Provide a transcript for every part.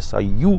SIU,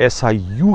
SIU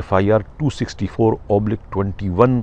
FIR 264/21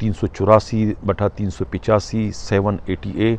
384/385 780A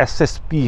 SSP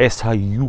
SIU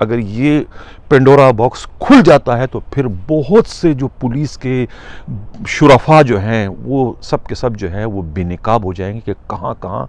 اگر یہ Pandora box کھل جاتا ہے تو پھر بہت سے جو پولیس کے شرفا جو ہیں وہ سب کے سب جو ہے وہ بے نقاب ہو جائیں گے کہ کہاں کہاں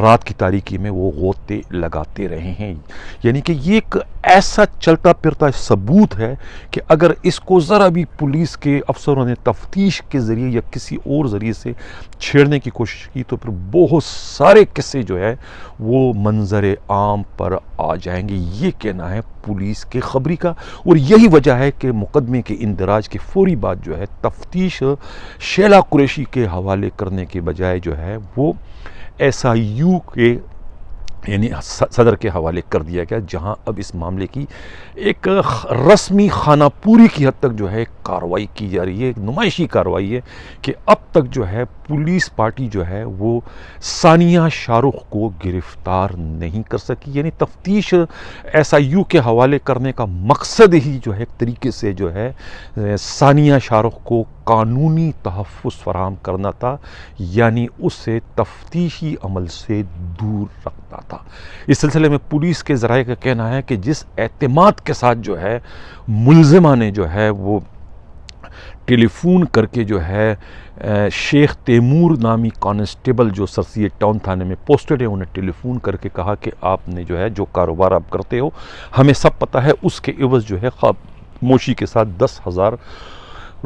رات کی تاریکی میں وہ غوطے لگاتے رہے ہیں. یعنی کہ یہ ایک ایسا چلتا پھرتا ثبوت ہے کہ اگر اس کو ذرا بھی پولیس کے افسروں نے تفتیش کے ذریعے یا کسی اور ذریعے سے چھیڑنے کی کوشش کی تو پھر بہت سارے قصے جو ہے وہ منظر عام پر آ جائیں گے. یہ کہنا ہے پولیس کے خبری کا، اور یہی وجہ ہے کہ مقدمے کے اندراج کے فوری بعد جو ہے تفتیش شیلا قریشی کے حوالے کرنے کے بجائے جو ہے وہ SIU کے یعنی صدر کے حوالے کر دیا گیا، جہاں اب اس معاملے کی ایک رسمی خانہ پوری کی حد تک جو ہے کارروائی کی جا رہی ہے. ایک نمائشی کارروائی ہے کہ اب تک جو ہے پولیس پارٹی جو ہے وہ ثانیہ شاہ رخ کو گرفتار نہیں کر سکی. یعنی تفتیش SIU کے حوالے کرنے کا مقصد ہی جو ہے ایک طریقے سے جو ہے ثانیہ شاہ رخ کو قانونی تحفظ فراہم کرنا تھا، یعنی اسے تفتیشی عمل سے دور رکھنا تھا. اس سلسلے میں پولیس کے ذرائع کا کہنا ہے کہ جس اعتماد کے ساتھ جو ہے ملزمہ نے جو ہے وہ ٹیلی فون کر کے جو ہے شیخ تیمور نامی کانسٹیبل جو سر سید ٹاؤن تھانے میں پوسٹڈ ہے انہیں ٹیلی فون کر کے کہا کہ آپ نے جو ہے جو کاروبار آپ کرتے ہو ہمیں سب پتہ ہے، اس کے عوض جو ہے خاموشی کے ساتھ 10,000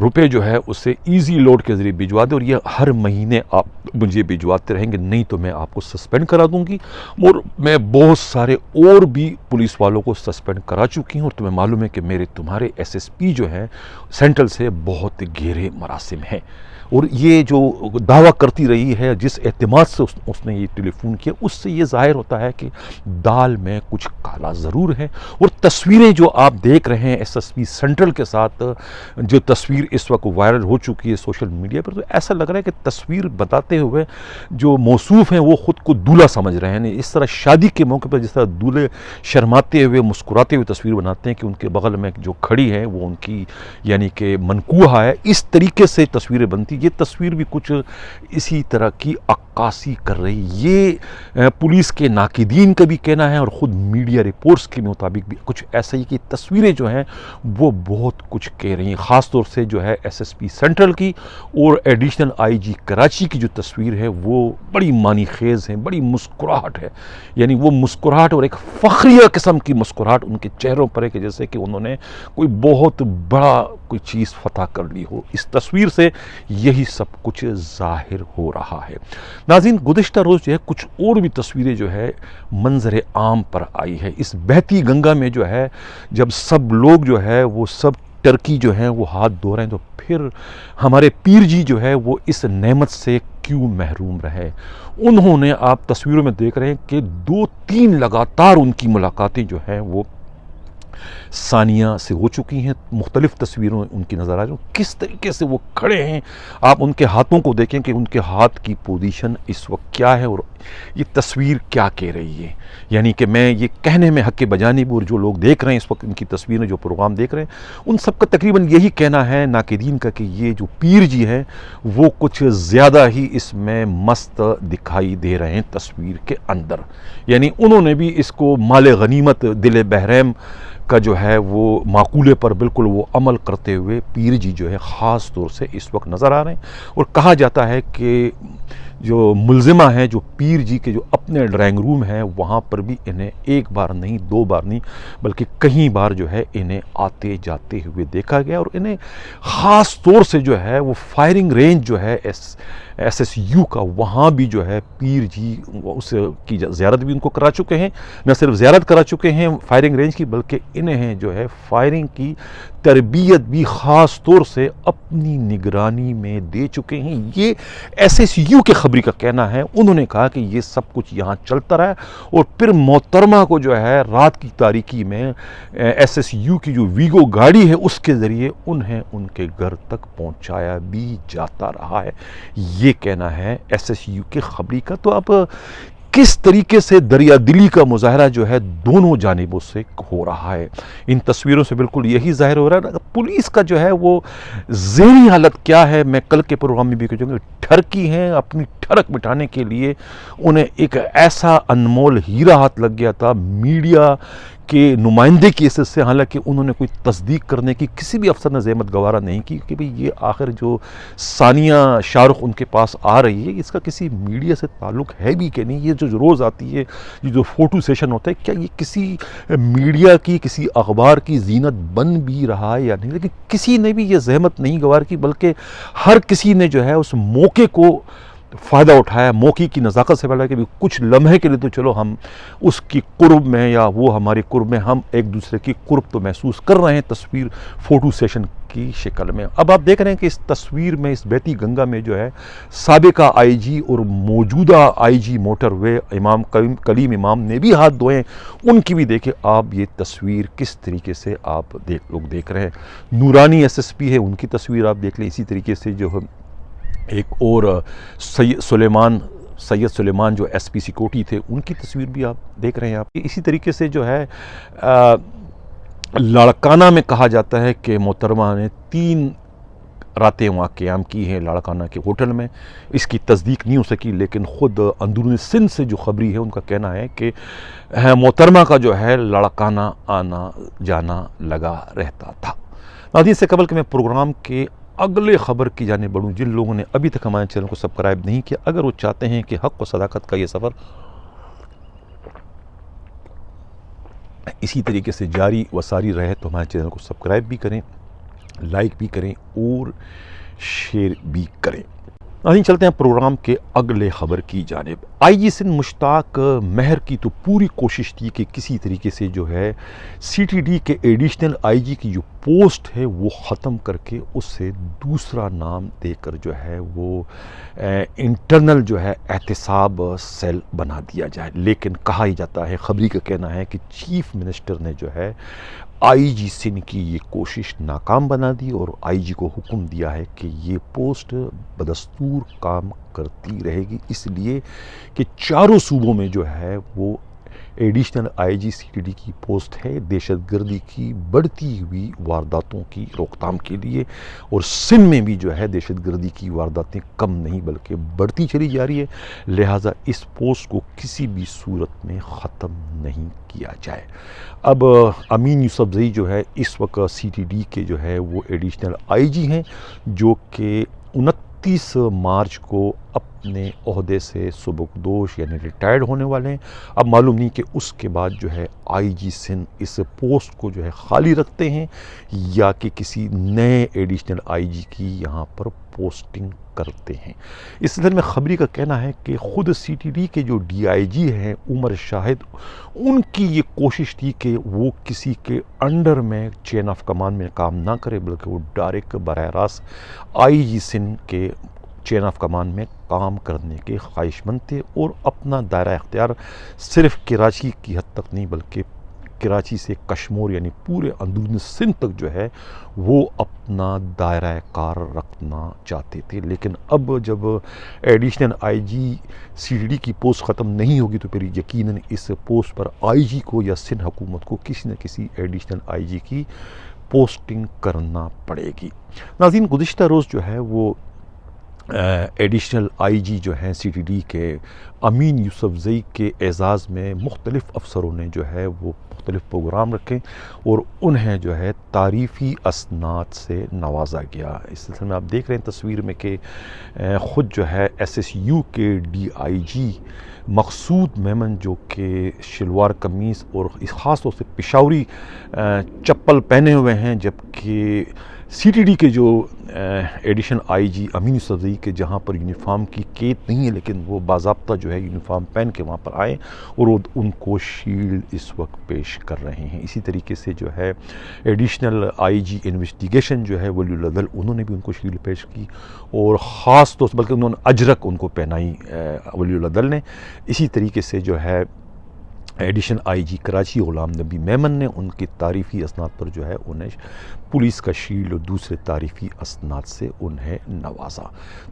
روپے جو ہے اسے ایزی لوڈ کے ذریعے بھجوا دیں، اور یہ ہر مہینے آپ مجھے بھجواتے رہیں گے، نہیں تو میں آپ کو سسپینڈ کرا دوں گی. اور میں بہت سارے اور بھی پولیس والوں کو سسپینڈ کرا چکی ہوں، اور تمہیں معلوم ہے کہ تمہارے SSP جو ہیں سینٹرل سے بہت گہرے مراسم ہیں. اور یہ جو دعویٰ کرتی رہی ہے، جس اعتماد سے اس نے یہ ٹیلی فون کیا، اس سے یہ ظاہر ہوتا ہے کہ دال میں کچھ کالا ضرور ہے. اور تصویریں جو آپ دیکھ رہے ہیں SSP سینٹرل کے ساتھ، جو تصویر اس وقت وائرل ہو چکی ہے سوشل میڈیا پر، تو ایسا لگ رہا ہے کہ تصویر بتاتے ہوئے جو موصوف ہیں وہ خود کو دولہا سمجھ رہے ہیں. اس طرح شادی کے موقع پر جس طرح دولہے شرماتے ہوئے مسکراتے ہوئے تصویر بناتے ہیں کہ ان کے بغل میں جو کھڑی ہے وہ ان کی یعنی کہ منکوحہ ہے، اس طریقے سے تصویریں بنتی. یہ تصویر بھی کچھ اسی طرح کی عکاسی کر رہی. یہ پولیس کے ناقدین کا بھی کہنا ہے اور خود میڈیا رپورٹس کے مطابق بھی کچھ ایسا ہی کہ تصویریں جو ہیں وہ بہت کچھ کہہ رہی ہیں. خاص طور سے جو ہے SSP سینٹرل کی اور ایڈیشنل IG کراچی کی جو تصویر ہے وہ بڑی معنی خیز ہیں، بڑی مسکراہٹ ہے. یعنی وہ مسکراہٹ اور ایک فخریہ قسم کی مسکراہٹ ان کے چہروں پر ہے کہ جیسے کہ انہوں نے کوئی بہت بڑا کوئی چیز فتح کر لی ہو. اس تصویر سے یہی سب کچھ ظاہر ہو رہا ہے. ناظرین، گزشتہ روز جو ہے کچھ اور بھی تصویریں جو ہے منظر عام پر آئی ہے. اس بہتی گنگا میں جو ہے جب سب لوگ جو ہے وہ سب ٹرکی جو ہیں وہ ہاتھ دھو رہے ہیں، تو پھر ہمارے پیر جی جو ہے وہ اس نعمت سے کیوں محروم رہے. انہوں نے آپ تصویروں میں دیکھ رہے ہیں کہ 2-3 لگاتار ان کی ملاقاتیں جو ہیں وہ ثانیہ سے ہو چکی ہیں. مختلف تصویروں ان کی نظر آ رہی ہیں کس طریقے سے وہ کھڑے ہیں. آپ ان کے ہاتھوں کو دیکھیں کہ ان کے ہاتھ کی پوزیشن اس وقت کیا ہے اور یہ تصویر کیا کہہ رہی ہے. یعنی کہ میں یہ کہنے میں حق بجانب، اور جو لوگ دیکھ رہے ہیں اس وقت ان کی تصویریں جو پروگرام دیکھ رہے ہیں ان سب کا تقریباً یہی کہنا ہے ناقدین کا کہ یہ جو پیر جی ہیں وہ کچھ زیادہ ہی اس میں مست دکھائی دے رہے ہیں تصویر کے اندر. یعنی انہوں نے بھی اس کو مال غنیمت دل بحرم کا جو ہے وہ معقولے پر بالکل وہ عمل کرتے ہوئے پیر جی جو ہے خاص طور سے اس وقت نظر آ رہے ہیں. اور کہا جاتا ہے کہ جو ملزمہ ہیں، جو پیر جی کے جو اپنے ڈرائنگ روم ہیں، وہاں پر بھی انہیں 1 بار نہیں 2 بار نہیں بلکہ کئی بار جو ہے انہیں آتے جاتے ہوئے دیکھا گیا. اور انہیں خاص طور سے جو ہے وہ فائرنگ رینج جو ہے SSU کا، وہاں بھی جو ہے پیر جی اس کی زیارت بھی ان کو کرا چکے ہیں. نہ صرف زیارت کرا چکے ہیں فائرنگ رینج کی، بلکہ انہیں جو ہے فائرنگ کی تربیت بھی خاص طور سے اپنی نگرانی میں دے چکے ہیں. یہ SSU کے خبری کا کہنا ہے. انہوں نے کہا کہ یہ سب کچھ یہاں چلتا رہا اور پھر محترمہ کو جو ہے رات کی تاریکی میں SSU کی جو ویگو گاڑی ہے اس کے ذریعے انہیں ان کے گھر تک پہنچایا بھی جاتا رہا ہے. یہ کہنا ہے SSU کے خبری کا. تو اب کس طریقے سے دریا دلی کا مظاہرہ جو ہے دونوں جانبوں سے ہو رہا ہے، ان تصویروں سے بالکل یہی ظاہر ہو رہا ہے. پولیس کا جو ہے وہ ذہنی حالت کیا ہے، میں کل کے پروگرام میں بھی کہوں گا، ٹھرکی ہیں، اپنی ٹھڑک مٹانے کے لیے انہیں ایک ایسا انمول ہیرا ہاتھ لگ گیا تھا میڈیا کے نمائندے کی حیثیت سے، حالانکہ انہوں نے کوئی تصدیق کرنے کی کسی بھی افسر نے زحمت گوارا نہیں کی کہ بھئی یہ آخر جو ثانیہ شاہ رخ ان کے پاس آ رہی ہے اس کا کسی میڈیا سے تعلق ہے بھی کہ نہیں، یہ جو روز آتی ہے یہ جو فوٹو سیشن ہوتا ہے کیا یہ کسی میڈیا کی کسی اخبار کی زینت بن بھی رہا ہے یا نہیں، لیکن کسی نے بھی یہ زحمت نہیں گوار کی، بلکہ ہر کسی نے جو ہے اس موقع کو فائدہ اٹھایا، موقع کی نزاکت سے پہلا کہ کچھ لمحے کے لیے تو چلو ہم اس کی قرب میں یا وہ ہمارے قرب میں ہم ایک دوسرے کی قرب تو محسوس کر رہے ہیں تصویر فوٹو سیشن کی شکل میں۔ اب آپ دیکھ رہے ہیں کہ اس تصویر میں اس بیتی گنگا میں جو ہے سابقہ آئی جی اور موجودہ آئی جی موٹر وے امام کلیم امام نے بھی ہاتھ دھوئے، ان کی بھی دیکھیں آپ یہ تصویر کس طریقے سے آپ لوگ دیکھ رہے ہیں۔ نورانی ایس ایس پی ہے، ان کی تصویر آپ دیکھ لیں، اسی طریقے سے جو ایک اور سید سلیمان جو ایس پی سیکورٹی تھے ان کی تصویر بھی آپ دیکھ رہے ہیں۔ آپ اسی طریقے سے جو ہے لاڑکانہ میں کہا جاتا ہے کہ محترمہ نے 3 راتیں وہاں قیام کی ہیں لاڑکانہ کے ہوٹل میں، اس کی تصدیق نہیں ہو سکی، لیکن خود اندرون سندھ سے جو خبری ہے ان کا کہنا ہے کہ محترمہ کا جو ہے لاڑکانہ آنا جانا لگا رہتا تھا۔ ناظرین، سے قبل کہ میں پروگرام کے اگلے خبر کی جانب بڑھوں، جن لوگوں نے ابھی تک ہمارے چینل کو سبسکرائب نہیں کیا، اگر وہ چاہتے ہیں کہ حق و صداقت کا یہ سفر اسی طریقے سے جاری و ساری رہے تو ہمارے چینل کو سبسکرائب بھی کریں، لائک بھی کریں اور شیئر بھی کریں۔ ناظرین، چلتے ہیں پروگرام کے اگلے خبر کی جانب۔ آئی جی سندھ مشتاق مہر کی تو پوری کوشش تھی کہ کسی طریقے سے جو ہے سی ٹی ڈی کے ایڈیشنل آئی جی کی جو پوسٹ ہے وہ ختم کر کے اس سے دوسرا نام دے کر جو ہے وہ انٹرنل جو ہے احتساب سیل بنا دیا جائے، لیکن کہا ہی جاتا ہے، خبری کا کہنا ہے کہ چیف منسٹر نے جو ہے آئی جی سندھ کی یہ کوشش ناکام بنا دی اور آئی جی کو حکم دیا ہے کہ یہ پوسٹ بدستور کام کرتی رہے گی، اس لیے کہ چاروں صوبوں میں جو ہے وہ additional I G C T D کی پوسٹ ہے دہشت گردی کی بڑھتی ہوئی وارداتوں کی روک تھام کے لیے، اور سندھ میں بھی جو ہے دہشت گردی کی وارداتیں کم نہیں بلکہ بڑھتی چلی جا رہی ہے، لہٰذا اس پوسٹ کو کسی بھی صورت میں ختم نہیں کیا جائے۔ اب امین یوسفزئی جو ہے اس وقت سی ٹی ڈی کے جو ہے وہ ایڈیشنل آئی جی ہیں، جو کہ 29 مارچ کو اپنے عہدے سے سبکدوش یعنی ریٹائرڈ ہونے والے ہیں۔ اب معلوم نہیں کہ اس کے بعد جو ہے آئی جی سندھ اس پوسٹ کو جو ہے خالی رکھتے ہیں یا کہ کسی نئے ایڈیشنل آئی جی کی یہاں پر پوسٹنگ کرتے ہیں۔ اس سلسلے میں خبری کا کہنا ہے کہ خود سی ٹی ڈی کے جو ڈی آئی جی ہیں عمر شاہد، ان کی یہ کوشش تھی کہ وہ کسی کے انڈر میں چین آف کمان میں کام نہ کرے بلکہ وہ ڈائریکٹ براہ راست آئی جی سندھ کے چین آف کمان میں کام کرنے کے خواہش مند تھے، اور اپنا دائرہ اختیار صرف کراچی کی حد تک نہیں بلکہ کراچی سے کشمور یعنی پورے اندرون سندھ تک جو ہے وہ اپنا دائرہ کار رکھنا چاہتے تھے۔ لیکن اب جب additional I G C T D کی پوسٹ ختم نہیں ہوگی تو پھر یقیناً اس پوسٹ پر آئی جی کو یا سندھ حکومت کو کسی نہ کسی ایڈیشنل آئی جی کی پوسٹنگ کرنا پڑے گی۔ ناظرین، گزشتہ روز جو ہے وہ ایڈیشنل آئی جی جو ہیں سی ٹی ڈی کے امین یوسفزئی کے اعزاز میں مختلف افسروں نے جو ہے وہ مختلف پروگرام رکھے اور انہیں جو ہے تعریفی اسناد سے نوازا گیا۔ اس سلسلے میں آپ دیکھ رہے ہیں تصویر میں کہ خود جو ہے ایس ایس یو کے ڈی آئی جی مقصود میمن جو کہ شلوار قمیص اور خاص طور سے پشاوری چپل پہنے ہوئے ہیں، جبکہ سی ٹی ڈی کے جو ایڈیشن آئی جی امین یوسفزئی کے جہاں پر یونیفارم کی قید نہیں ہے لیکن وہ باضابطہ جو ہے یونیفارم پہن کے وہاں پر آئے اور ان کو شیلڈ اس وقت پیش کر رہے ہیں۔ اسی طریقے سے جو ہے ایڈیشنل آئی جی انویسٹیگیشن جو ہے ولی العدل، انہوں نے بھی ان کو شیلڈ پیش کی اور خاص طور سے بلکہ انہوں نے اجرک ان کو پہنائی ولی العدل نے۔ اسی طریقے سے جو ہے ایڈیشن آئی جی کراچی غلام نبی میمن نے ان کی تعریفی اسناد پر جو ہے انہیں پولیس کا شیلڈ اور دوسرے تعریفی اسناد سے انہیں نوازا۔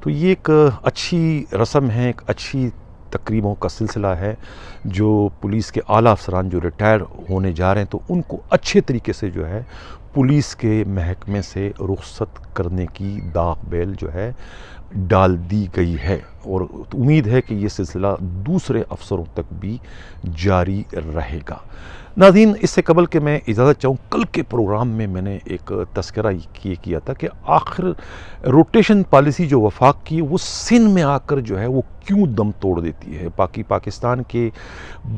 تو یہ ایک اچھی رسم ہے، ایک اچھی تقریبوں کا سلسلہ ہے جو پولیس کے اعلیٰ افسران جو ریٹائر ہونے جا رہے ہیں تو ان کو اچھے طریقے سے جو ہے پولیس کے محکمے سے رخصت کرنے کی داغ بیل جو ہے ڈال دی گئی ہے اور امید ہے کہ یہ سلسلہ دوسرے افسروں تک بھی جاری رہے گا۔ ناظرین، اس سے قبل کہ میں اجازت چاہوں، کل کے پروگرام میں میں نے ایک تذکرہ کیا تھا کہ آخر روٹیشن پالیسی جو وفاق کی وہ سندھ میں آ کر جو ہے وہ کیوں دم توڑ دیتی ہے۔ پاکستان کے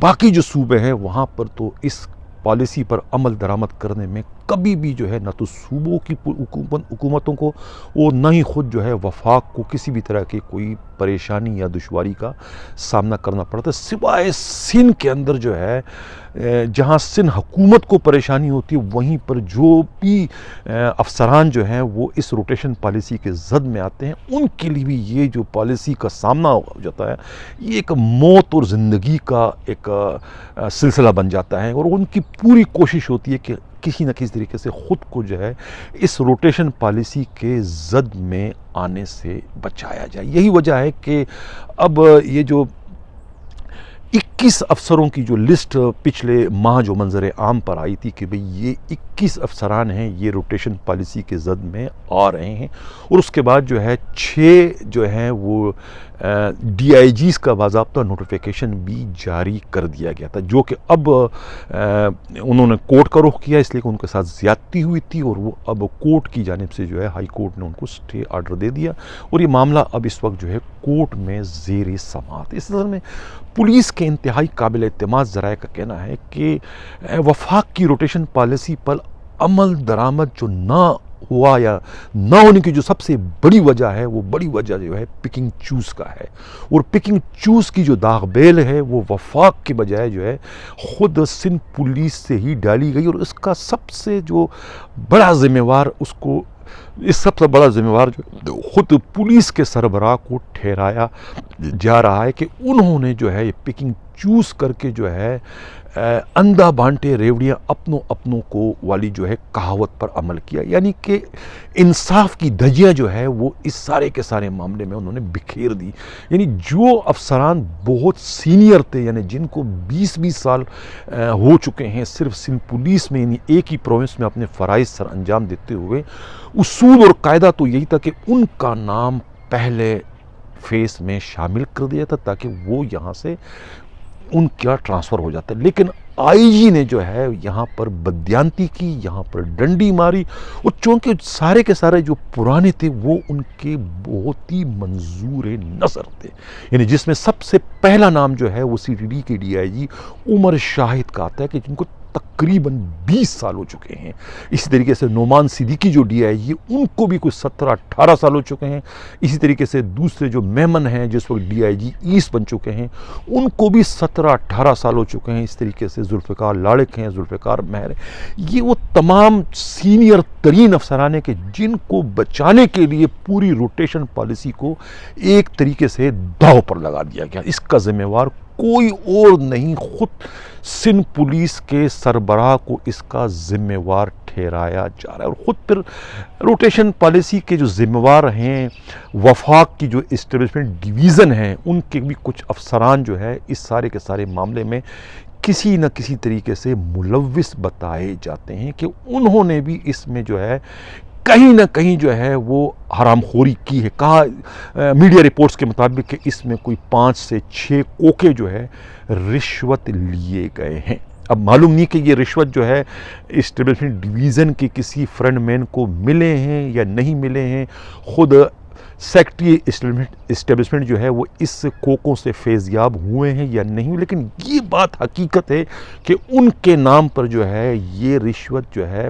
باقی جو صوبے ہیں وہاں پر تو اس پالیسی پر عمل درآمد کرنے میں کبھی بھی جو ہے نہ تو صوبوں کی حکومتوں کو اور نہ ہی خود جو ہے وفاق کو کسی بھی طرح کی کوئی پریشانی یا دشواری کا سامنا کرنا پڑتا ہے، سوائے سندھ کے اندر جو ہے جہاں سندھ حکومت کو پریشانی ہوتی ہے وہیں پر جو بھی افسران جو ہیں وہ اس روٹیشن پالیسی کے زد میں آتے ہیں ان کے لیے بھی یہ جو پالیسی کا سامنا ہو جاتا ہے یہ ایک موت اور زندگی کا ایک سلسلہ بن جاتا ہے، اور ان کی پوری کوشش ہوتی ہے کہ کسی نہ کسی طریقے سے خود کو جو ہے اس روٹیشن پالیسی کے زد میں آنے سے بچایا جائے۔ یہی وجہ ہے کہ اب یہ جو 21 افسروں کی جو لسٹ پچھلے ماہ جو منظر عام پر آئی تھی کہ بھئی یہ 21 افسران ہیں یہ روٹیشن پالیسی کے زد میں آ رہے ہیں، اور اس کے بعد جو ہے 6 جو ہیں وہ ڈی آئی جیز کا باضابطہ نوٹیفیکیشن بھی جاری کر دیا گیا تھا، جو کہ اب انہوں نے کورٹ کا رخ کیا اس لیے کہ ان کے ساتھ زیادتی ہوئی تھی، اور وہ اب کورٹ کی جانب سے جو ہے ہائی کورٹ نے ان کو سٹے آرڈر دے دیا، اور یہ معاملہ اب اس وقت جو ہے کورٹ میں زیر سماعت۔ اس نظر میں پولیس کے انتہائی قابل اعتماد ذرائع کا کہنا ہے کہ وفاق کی روٹیشن پالیسی پر عمل درآمد جو نہ ہوا یا نہ ہونے کی جو سب سے بڑی وجہ ہے وہ بڑی وجہ جو ہے پکنگ چوز کا ہے، اور پکنگ چوز کی جو داغ بیل ہے وہ وفاق کے بجائے جو ہے خود سندھ پولیس سے ہی ڈالی گئی، اور اس کا سب سے جو بڑا ذمہ وار سب سے بڑا ذمہ وار جو خود پولیس کے سربراہ کو ٹھہرایا جا رہا ہے کہ انہوں نے جو ہے یہ پکنگ چوز کر کے جو ہے اندھا بانٹے ریوڑیاں اپنوں کو والی جو ہے کہاوت پر عمل کیا، یعنی کہ انصاف کی دھجیاں جو ہے وہ اس سارے کے سارے معاملے میں انہوں نے بکھیر دی۔ یعنی جو افسران بہت سینئر تھے، یعنی جن کو 20 سال ہو چکے ہیں صرف سندھ پولیس میں، یعنی ایک ہی پروونس میں اپنے فرائض سر انجام دیتے ہوئے، اصول اور قاعدہ تو یہی تھا کہ ان کا نام پہلے فیس میں شامل کر دیا تھا تاکہ وہ یہاں سے ان کا ٹرانسفر ہو جاتا ہے، لیکن آئی جی نے جو ہے یہاں پر بدیانتی کی، یہاں پر ڈنڈی ماری، اور چونکہ سارے کے سارے جو پرانے تھے وہ ان کے بہت ہی منظور نظر تھے، یعنی جس میں سب سے پہلا نام جو ہے وہ سی ٹی ڈی کے ڈی آئی جی عمر شاہد کا آتا ہے کہ جن کو تقریباً 20 سال ہو چکے ہیں۔ اسی طریقے سے نعمان صدیقی جو ڈی آئی جی ان کو بھی کچھ 17-18 سال ہو چکے ہیں۔ اسی طریقے سے دوسرے جو میمن ہیں جس وقت ڈی آئی جی ایسٹ بن چکے ہیں ان کو بھی 17-18 سال ہو چکے ہیں۔ اس طریقے سے ذوالفقار لاڑک ہیں، ذوالفقار مہر ہیں، یہ وہ تمام سینئر ترین افسران ہیں کہ جن کو بچانے کے لیے پوری روٹیشن پالیسی کو ایک طریقے سے داؤ پر لگا دیا گیا۔ اس کا ذمہ وار کوئی اور نہیں، خود سندھ پولیس کے سربراہ کو اس کا ذمہ وار ٹھہرایا جا رہا ہے، اور خود پھر روٹیشن پالیسی کے جو ذمہ وار ہیں وفاق کی جو اسٹیبلشمنٹ ڈویژن ہیں ان کے بھی کچھ افسران جو ہے اس سارے کے سارے معاملے میں کسی نہ کسی طریقے سے ملوث بتائے جاتے ہیں کہ انہوں نے بھی اس میں جو ہے کہیں نہ کہیں جو ہے وہ حرام خوری کی ہے۔ کہا میڈیا رپورٹس کے مطابق کہ اس میں کوئی 5 سے 6 کوکے جو ہے رشوت لیے گئے ہیں۔ اب معلوم نہیں کہ یہ رشوت جو ہے اسٹیبلشمنٹ ڈویژن کے کسی فرنٹ مین کو ملے ہیں یا نہیں ملے ہیں، خود سیکٹری اسٹیبلشمنٹ جو ہے وہ اس کوکوں سے فیضیاب ہوئے ہیں یا نہیں، لیکن یہ بات حقیقت ہے کہ ان کے نام پر جو ہے یہ رشوت جو ہے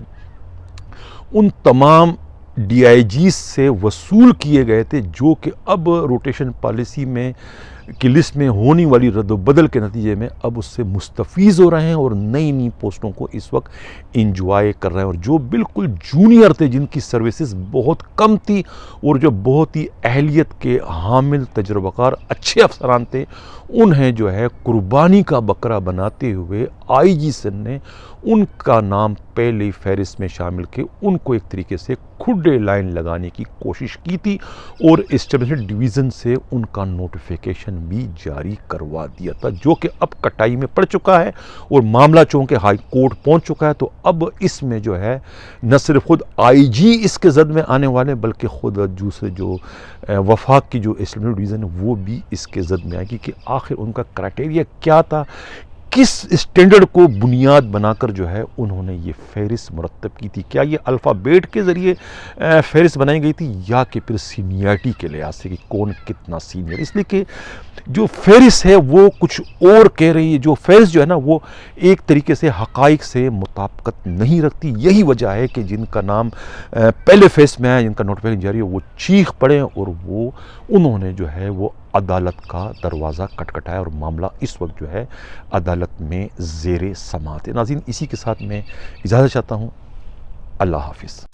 ان تمام ڈی آئی جیز سے وصول کیے گئے تھے، جو کہ اب روٹیشن پالیسی میں کی لسٹ میں ہونے والی رد و بدل کے نتیجے میں اب اس سے مستفیض ہو رہے ہیں اور نئی پوسٹوں کو اس وقت انجوائے کر رہے ہیں، اور جو بالکل جونیئر تھے جن کی سروسز بہت کم تھی اور جو بہت ہی اہلیت کے حامل تجربہ کار اچھے افسران تھے انہیں جو ہے قربانی کا بکرا بناتے ہوئے آئی جی سندھ نے ان کا نام پہلے فہرست میں شامل کے ان کو ایک طریقے سے کھڈے لائن لگانے کی کوشش کی تھی اور اسٹیبلشمنٹ ڈویژن سے ان کا نوٹیفیکیشن بھی جاری کروا دیا تھا، جو کہ اب کٹائی میں پڑ چکا ہے اور معاملہ چونکہ ہائی کورٹ پہنچ چکا ہے، تو اب اس میں جو ہے نہ صرف خود آئی جی اس کے زد میں آنے والے بلکہ خود دوسرے جو وفاق کی جو اسٹیبلشمنٹ ڈویژن ہے وہ بھی اس کے زد میں آئے گی کہ آخر ان کا کرائٹیریا کیا تھا، کس اسٹینڈرڈ کو بنیاد بنا کر جو ہے انہوں نے یہ فہرست مرتب کی تھی۔ کیا یہ الفابیٹ کے ذریعے فہرست بنائی گئی تھی یا کہ پھر سینئرٹی کے لحاظ سے کہ کون کتنا سینئر؟ اس لیے کہ جو فہرست ہے وہ کچھ اور کہہ رہی ہے، جو فہرست جو ہے نا وہ ایک طریقے سے حقائق سے مطابقت نہیں رکھتی۔ یہی وجہ ہے کہ جن کا نام پہلے فہرست میں ہے، جن کا نوٹیفیکیشن جاری ہے، وہ چیخ پڑے اور انہوں نے جو ہے وہ عدالت کا دروازہ کھٹکھٹایا اور معاملہ اس وقت جو ہے عدالت میں زیر سماعت ہے۔ ناظرین، اسی کے ساتھ میں اجازت چاہتا ہوں۔ اللہ حافظ۔